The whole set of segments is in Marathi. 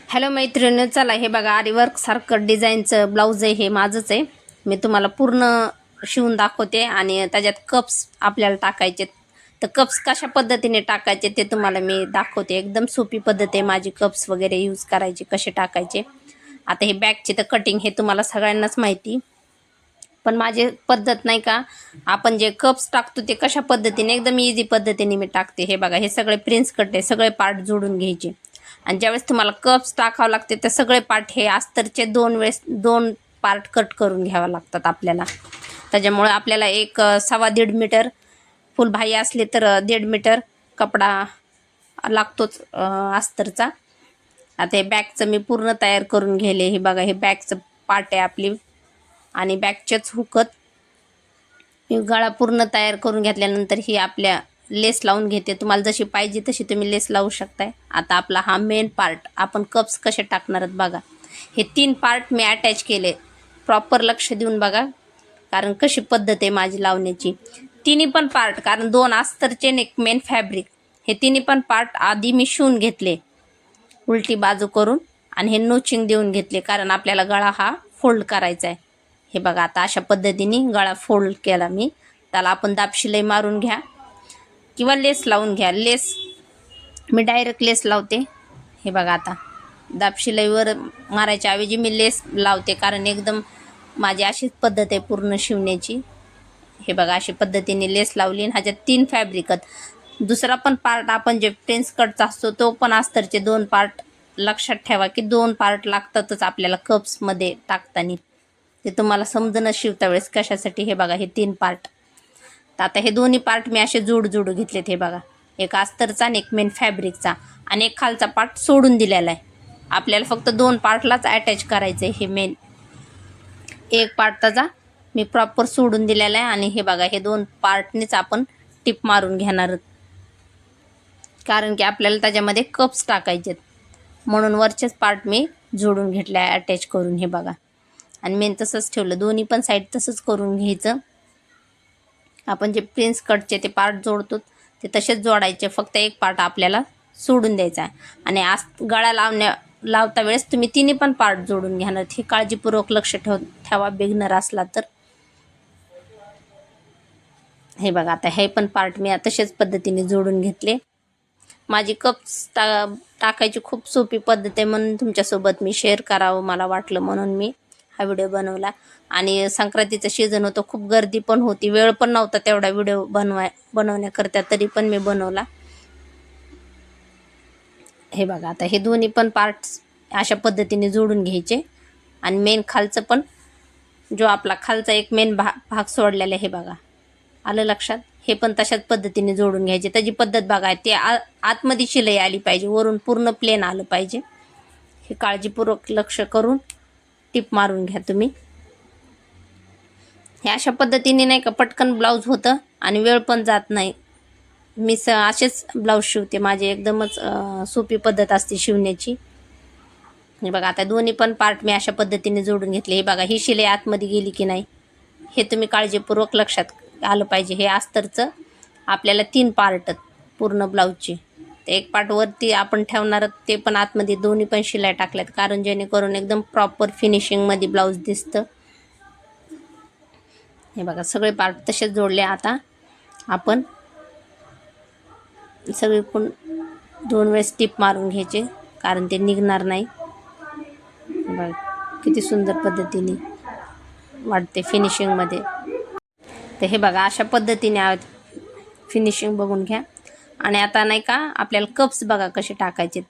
हॅलो मैत्रिणी, चला हे बघा आरीवर्क सारखं डिझाईनचं ब्लाऊज आहे, हे माझंच आहे. मी तुम्हाला पूर्ण शिवून दाखवते आणि त्याच्यात कप्स आपल्याला टाकायचे. तर कप्स कशा पद्धतीने टाकायचे ते तुम्हाला मी दाखवते. एकदम सोपी पद्धत आहे माझी कप्स वगैरे यूज करायची, कसे टाकायचे. आता हे बॅगचे तर कटिंग हे तुम्हाला सगळ्यांनाच माहिती, पण माझी पद्धत नाही का, आपण जे कप्स टाकतो ते कशा पद्धतीने एकदम इझी पद्धतीने मी टाकते. हे बघा, हे सगळे प्रिन्स कट आहे, सगळे पार्ट जोडून घ्यायचे. आणि ज्यावेळेस तुम्हाला कप्स टाकावं लागते तर सगळे पार्ट हे अस्तरचे दोन पार्ट कट करून घ्यावं लागतात आपल्याला. त्याच्यामुळे आपल्याला एक 1.25 मीटर फुलबाई असले तर 1.5 मीटर कपडा लागतोच अस्तरचा. आता हे बॅगचं मी पूर्ण तयार करून घेले. हे बघा, हे बॅगचं पार्ट आहे आपली आणि बॅगचेच हुकत मी गळा पूर्ण तयार करून घेतल्यानंतर ही आपल्या लेस लावून घेते. तुम्हाला जशी पाहिजे तशी तुम्ही लेस लावू शकताय. आता आपला हा मेन पार्ट, आपण कप्स कसे टाकणार आहेत बघा. हे 3 पार्ट मी अटॅच केले. प्रॉपर लक्ष देऊन बघा, कारण कशी पद्धत आहे माझी लावण्याची. तिन्ही पण पार्ट, कारण 2 अस्तरचे एक मेन फॅब्रिक, हे तिन्ही पण पार्ट आधी मी शिवून घेतले उलटी बाजू करून आणि हे नोचिंग देऊन घेतले, कारण आपल्याला गळा हा फोल्ड करायचा आहे. हे बघा, आता अशा पद्धतीने गळा फोल्ड केला मी. त्याला आपण दाब शिलाई मारून घ्या किंवा लेस लावून घ्या. लेस मी डायरेक्ट लेस लावते. हे बघा, आता दाब शिलाईवर मारायच्या ऐवजी मी लेस लावते, कारण एकदम माझी अशीच पद्धत आहे पूर्ण शिवण्याची. हे बघा, अशी पद्धतीने लेस लावली आणि ह्याच्यात 3 फॅब्रिक आहेत. दुसरा पण पार्ट आपण जे प्रिन्स कटचा असतो तो पण अस्तरचे 2 पार्ट. लक्षात ठेवा की 2 पार्ट लागतातच आपल्याला कप्समध्ये टाकताना. ते तुम्हाला समजणं शिवता वेळेस कशासाठी. हे बघा, हे 3 पार्ट. तर आता हे दोन्ही पार्ट मी असे जोडून घेतलेत. हे बघा, एक अस्तरचा आणि एक मेन फॅब्रिकचा, आणि एक खालचा पार्ट सोडून दिलेला आहे. आपल्याला फक्त 2 पार्टलाच अटॅच करायचं आहे. हे मेन एक पार्ट त्याचा मी प्रॉपर सोडून दिलेला आहे. आणि हे बघा, हे 2 पार्टनेच आपण टिप मारून घेणार, कारण की आपल्याला त्याच्यामध्ये कप्स टाकायचे, म्हणून वरचेच पार्ट मी जोडून घेतले आहे अटॅच करून. हे बघा, आणि मेन तसंच ठेवलं. दोन्ही पण साईड तसंच करून घ्यायचं. आपण जे प्रिन्स कटचे ते पार्ट जोडतो ते तसेच जोडायचे, फक्त एक पार्ट आपल्याला सोडून द्यायचा आहे. आणि गळा लावता वेळेस तुम्ही तिन्ही पण पार्ट जोडून घेणार. हे काळजीपूर्वक लक्ष ठेवा बिगनर असला तर. हे बघा, आता हे पण पार्ट मी तशाच पद्धतीने जोडून घेतले. माझी कप्स टाकायची खूप सोपी पद्धत आहे, म्हणून तुमच्यासोबत मी शेअर करावं मला वाटलं, म्हणून मी हा व्हिडिओ बनवला. आणि संक्रांतीचं सीझन होतं, खूप गर्दी पण होती, वेळ पण नव्हता तेवढा व्हिडिओ बनवण्याकरता, तरी पण मी बनवला. हे बघा, आता हे दोन्ही पण पार्ट्स अशा पद्धतीने जोडून घ्यायचे. आणि मेन खालचं पण, जो आपला खालचा एक मेन भाग सोडलेला आहे, हे बघा, आलं लक्षात. हे पण तशाच पद्धतीने जोडून घ्यायचे. त्याची पद्धत बघा, ते आतमध्ये शिलाई आली पाहिजे, वरून पूर्ण प्लेन आलं पाहिजे. हे काळजीपूर्वक लक्ष करून टिप मारून घ्या तुम्ही. हे अशा पद्धतीने नाही का पटकन ब्लाऊज होतं आणि वेळ पण जात नाही. मी असेच ब्लाऊज शिवते, माझी एकदमच सोपी पद्धत असते शिवण्याची. हे बघा, आता दोन्ही पण पार्ट मी अशा पद्धतीने जोडून घेतले. हे बघा, ही शिलाई आतमध्ये गेली की नाही हे तुम्ही काळजीपूर्वक लक्षात आलं पाहिजे. हे अस्तरचं आपल्याला 3 पार्ट पूर्ण ब्लाऊजचे, ते एक पार्ट वरती आपण ठेवणार, ते पण आतमध्ये दोन्ही पण शिलाई टाकल्यात, कारण जेणेकरून एकदम प्रॉपर फिनिशिंगमध्ये ब्लाऊज दिसतं. हे बघा, सगळे पार्ट तसेच जोडले. आता आपण सगळे पण 2 वेळेस टिप मारून घ्यायचे, कारण ते निघणार नाही. बघा, किती सुंदर पद्धतीने वाटते फिनिशिंगमध्ये. तर हे बघा, अशा पद्धतीने फिनिशिंग बघून घ्या. आणि आता नाही का आपल्याला कप्स बघा कसे टाकायचे.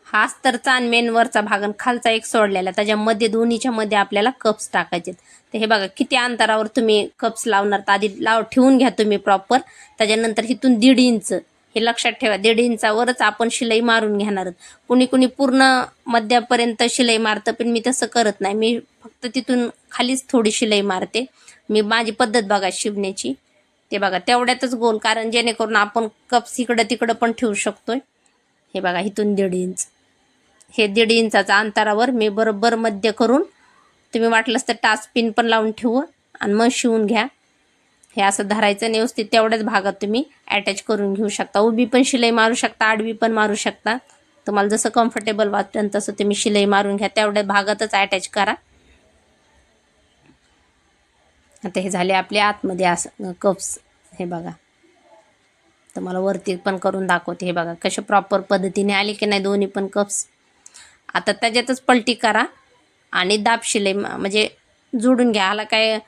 हा अस्तरचा आणि मेन वरचा भाग आणि खालचा एक सोडलेला, त्याच्यामध्ये दोन्हीच्या मध्ये आपल्याला कप्स टाकायचे. तर हे बघा, किती अंतरावर तुम्ही कप्स लावणार, तर आधी ठेवून घ्या तुम्ही प्रॉपर. त्याच्यानंतर इथून 1.5 इंच, हे लक्षात ठेवा, 1.5 इंचावरच आपण शिलाई मारून घेणार. कुणी पूर्ण मध्यापर्यंत शिलाई मारतं, पण मी तसं करत नाही. मी फक्त तिथून खालीच थोडी शिलाई मारते. माझी पद्धत बघा शिवण्याची. ते बघा, तेवढ्यातच गोल, कारण जेणेकरून आपण कप्स इकडं तिकडं पण ठेवू शकतोय. हे बघा, इथून 1.5 इंच, हे 1.5 इंचाचा अंतरावर मी बरोबर मध्य करून, तुम्ही वाटलंच तर टाच पिन पण लावून ठेवू आणि मग शिवून घ्या. हे असं धरायचं आणि व्यवस्थित तेवढ्याच भागात तुम्ही अटॅच करून घेऊ शकता. उभी पण शिलाई मारू शकता, आडवी पण मारू शकता. तुम्हाला जसं कम्फर्टेबल वाटेल तसं तुम्ही शिलाई मारून घ्या, तेवढ्या भागातच अटॅच करा. आता हे झाले आपले आतमध्ये असं कप्स. हे बघा, तुम्हाला वरती पण करून दाखवते. हे बघा कशा प्रॉपर पद्धतीने आले की नाही दोन्ही पण कप्स. आता त्याच्यातच पलटी करा आणि दाब शिलाई म्हणजे जोडून घ्या. ह्याला काय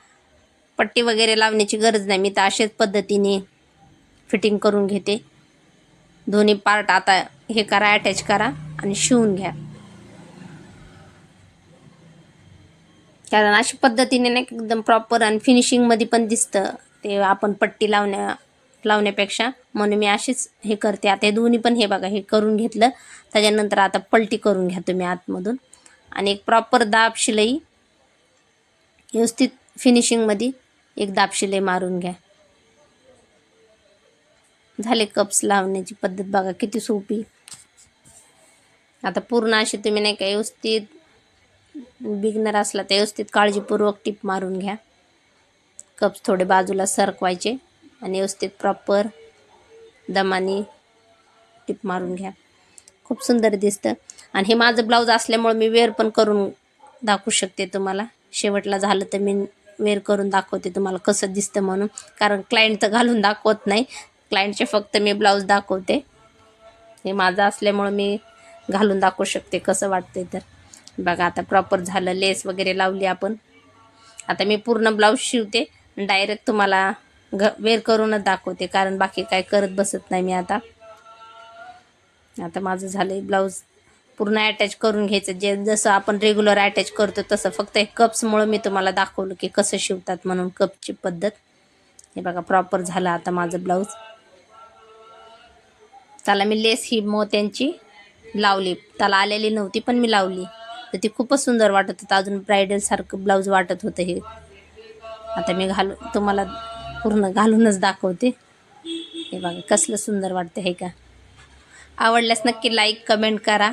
पट्टी वगैरे लावण्याची गरज नाही, मी तर अशाच पद्धतीने फिटिंग करून घेते. दोन्ही पार्ट आता हे करा, अटॅच करा आणि शिवून घ्या. कारण अशा पद्धतीने नाही एकदम प्रॉपर आणि फिनिशिंगमध्ये पण दिसतं ते, आपण पट्टी लावण्यापेक्षा. म्हणून मी अशीच हे करते. आता हे दोन्ही पण हे बघा हे करून घेतलं. त्याच्यानंतर आता पलटी करून घ्या तुम्ही आतमधून आणि एक प्रॉपर दाब शिलाई व्यवस्थित फिनिशिंगमध्ये एक दाब शिलाई मारून घ्या. झाले कप्स लावण्याची पद्धत बघा किती सोपी. आता पूर्ण अशी तुम्ही नाही का व्यवस्थित बिगनर असला तर व्यवस्थित काळजीपूर्वक टिप मारून घ्या. कप्स थोडे बाजूला सरकवायचे आणि व्यवस्थित प्रॉपर दमाने टिप मारून घ्या. खूप सुंदर दिसतं. आणि हे माझं ब्लाऊज असल्यामुळे मी वेअर पण करून दाखवू शकते तुम्हाला. शेवटला झालं तर मी वेअर करून दाखवते तुम्हाला कसं दिसतं म्हणून. कारण क्लायंट तर घालून दाखवत नाही, क्लायंटचे फक्त मी ब्लाऊज दाखवते. हे माझं असल्यामुळं मी घालून दाखवू शकते कसं वाटते तर. बघा आता प्रॉपर झालं, लेस वगैरे लावली आपण. आता मी पूर्ण ब्लाऊज शिवते, डायरेक्ट तुम्हाला वेअर करूनच दाखवते, कारण बाकी काय करत बसत नाही मी आता. आता माझं झालं ब्लाऊज पूर्ण अटॅच करून घ्यायचं, जसं आपण रेग्युलर अटॅच करतो तसं. फक्त हे कप्समुळं मी तुम्हाला दाखवलं की कसं शिवतात म्हणून, कपची पद्धत. हे बघा प्रॉपर झालं आता माझं ब्लाऊज. त्याला मी लेस ही मोत्यांची लावली, त्याला आलेली नव्हती पण मी लावली, तर ती खूपच सुंदर वाटत होतं. अजून ब्रायडलसारखं ब्लाऊज वाटत होतं हे. आता मी तुम्हाला पूर्ण घालूनच दाखवते. हे बघा कसलं सुंदर वाटतं हे का. आवडल्यास नक्की लाईक कमेंट करा.